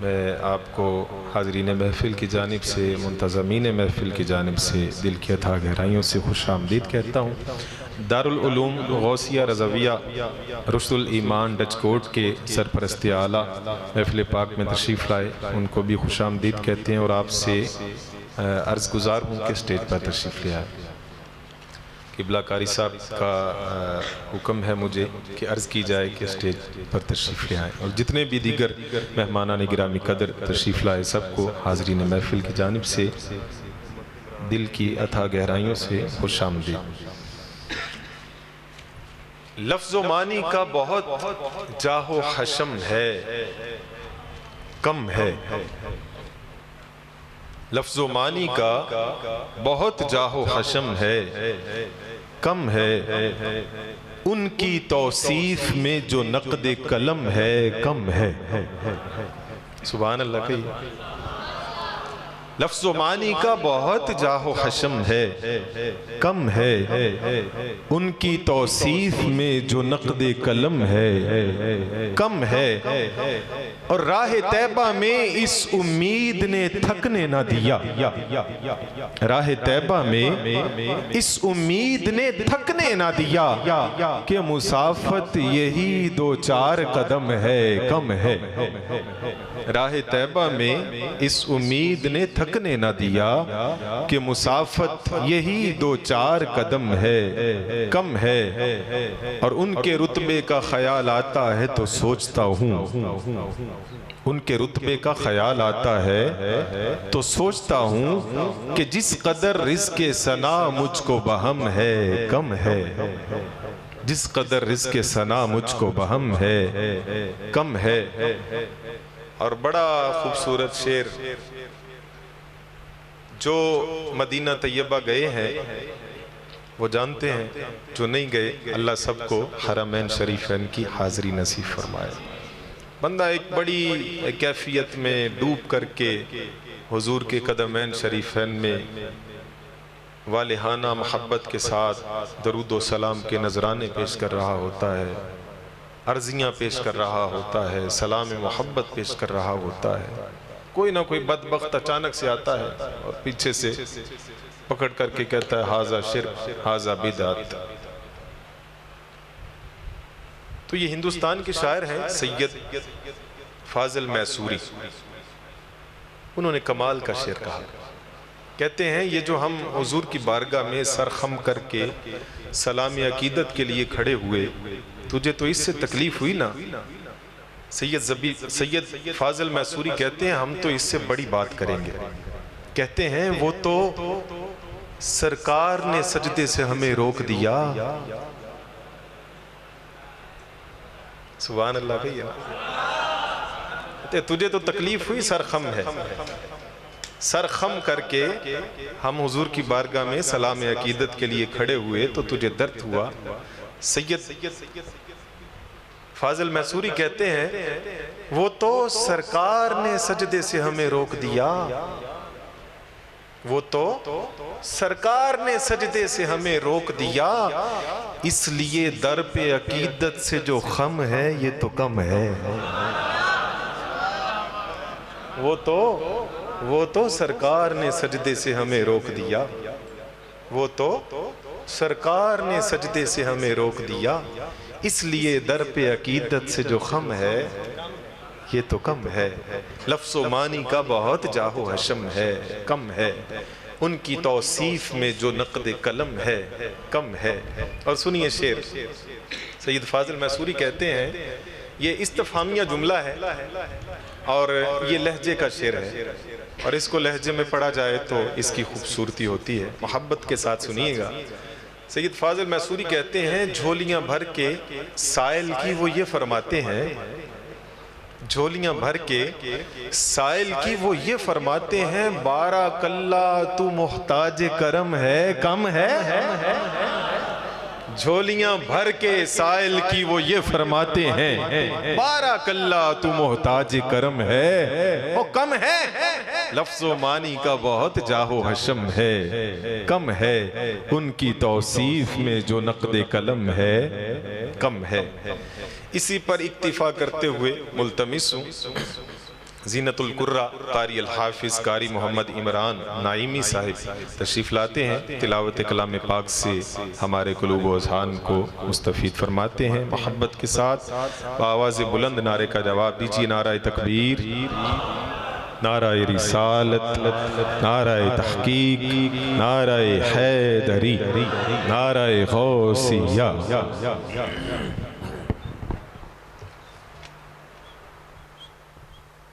میں آپ کو حاضرین محفل کی جانب سے، منتظمین محفل کی جانب سے دل کی اتھاہ گہرائیوں سے خوش آمدید کہتا ہوں۔ دارالعلوم غوثیہ رضویہ رشد الایمان ڈچ کوٹ کے سرپرست اعلیٰ محفل پاک میں تشریف لائے، ان کو بھی خوش آمدید کہتے ہیں، اور آپ سے عرض گزار ہوں کہ اسٹیج پر تشریف لے آئے۔ قبلہ قاری صاحب کا حکم ہے مجھے کہ عرض کی جائے کہ اسٹیج پر تشریف لے آئیں، اور جتنے بھی دیگر مہمانان گرامی قدر تشریف لائے سب کو حاضرین محفل کی جانب سے دل کی اتھاہ گہرائیوں سے خوش آمدید۔ لفظ و معنی کا بہت جاہ و حشم ہے، کم ہے۔ لفظ و معنی کا بہت جاہ و حشم ہے، کم ہے۔ ان کی توصیف میں جو نقد قلم ہے، کم ہے۔ سبحان اللہ کہیے۔ لفظ و معنی کا بہت جاہ و حشم ہے، کم ہے۔ ان کی توصیف میں جو نقد قلم ہے، کم ہے۔ اور راہ طیبہ میں اس امید نے تھکنے نہ دیا، راہ طیبہ میں اس امید نے تھکنے نہ دیا کہ مسافت یہی دو چار قدم ہے، کم ہے۔ راہ طیبہ میں اس امید نے تھکنے نہ دیا کہ مسافت یہی دو چار قدم ہے، کم ہے۔ اور ان کے رتبے کا خیال آتا ہے تو سوچتا ہوں، ان کے رتبے کا خیال آتا ہے تو سوچتا ہوں کہ جس قدر رزق ثنا مجھ کو بہم ہے، کم ہے۔ جس قدر رزق ثنا مجھ کو بہم ہے، کم ہے۔ اور بڑا خوبصورت شعر، جو مدینہ طیبہ گئے ہیں وہ جانتے ہیں، جو نہیں گئے اللہ سب کو حرمین شریفین کی حاضری نصیب فرمائے۔ بندہ ایک بڑی کیفیت میں ڈوب کر کے حضور کے قدمین شریفین میں والہانہ محبت کے ساتھ درود و سلام کے نذرانے پیش کر رہا ہوتا ہے، عرضیاں پیش کر رہا ہوتا ہے، سلام محبت پیش کر رہا ہوتا ہے۔ کوئی نہ کوئی بدبخت اچانک سے آتا ہے اور پیچھے سے پکڑ کر کے کہتا ہے ہاذا شرک، ہاذا بدعت۔ تو یہ ہندوستان کے شاعر ہیں سید فاضل میسوری، انہوں نے کمال کا شعر کہا، کہتے ہیں یہ جو ہم حضور کی بارگاہ میں سر خم کر کے سلام عقیدت کے لیے کھڑے ہوئے، تجھے تو اس سے تکلیف ہوئی نا؟ سید فاضل میسوری کہتے ہیں ہم تو اس سے بڑی بات کریں گے۔ کہتے ہیں وہ تو سرکار نے سجدے سے ہمیں روک دیا۔ سبحان اللہ کہیے۔ تجھے تو تکلیف ہوئی، سرخم ہے، سرخم کر کے ہم حضور کی بارگاہ میں سلام عقیدت کے لیے کھڑے ہوئے تو تجھے درد ہوا۔ سید فاضل میسوری کہتے ہیں وہ تو سرکار نے سجدے سے ہمیں روک دیا، وہ تو سرکار نے سجدے سے ہمیں روک دیا، اس لیے در پہ عقیدت سے جو خم ہے یہ تو کم ہے۔ وہ تو سرکار نے سجدے سے ہمیں روک دیا، وہ تو سرکار نے سجدے سے ہمیں روک دیا، اس لیے در پہ عقیدت سے جو خم ہے یہ تو کم ہے۔ لفظ و معنی کا بہت جاہ و حشم ہے، کم ہے۔ ان کی توصیف میں جو نقد قلم ہے، کم ہے۔ اور سنیے شعر، سید فاضل میسوری کہتے ہیں یہ استفہامیہ جملہ ہے اور یہ لہجے کا شعر ہے، اور اس کو لہجے میں پڑھا جائے تو اس کی خوبصورتی ہوتی ہے۔ محبت کے ساتھ سنیے گا۔ سید فاضل میسوری کہتے ہیں جھولیاں بھر کے سائل کی وہ یہ فرماتے ہیں، جھولیاں بھر کے سائل کی وہ یہ فرماتے ہیں، بارک اللہ تو محتاج کرم ہے، کم ہے۔ جھولیاں بھر کے سائل کی وہ یہ فرماتے ہیں، بارک اللہ تو محتاج کرم ہے، وہ کم ہے۔ لفظ و معنی کا بہت جاہ و حشم ہے، کم ہے۔ ان کی توصیف میں جو نقد قلم ہے، کم ہے۔ اسی پر اکتفا کرتے ہوئے ملتمس ہوں زینت القرہ قاری الحافظ قاری محمد عمران نائمی صاحب تشریف لاتے ہیں، تلاوت کلام پاک سے ہمارے قلوب و اذہان کو مستفید فرماتے ہیں۔ محبت کے ساتھ بآواز بلند نعرے کا جواب دیجیے، نعرہ تکبیر، نعرہ رسالت، نعرہ تحقیق، نعرہ حیدری، نعرہ غوثیہ۔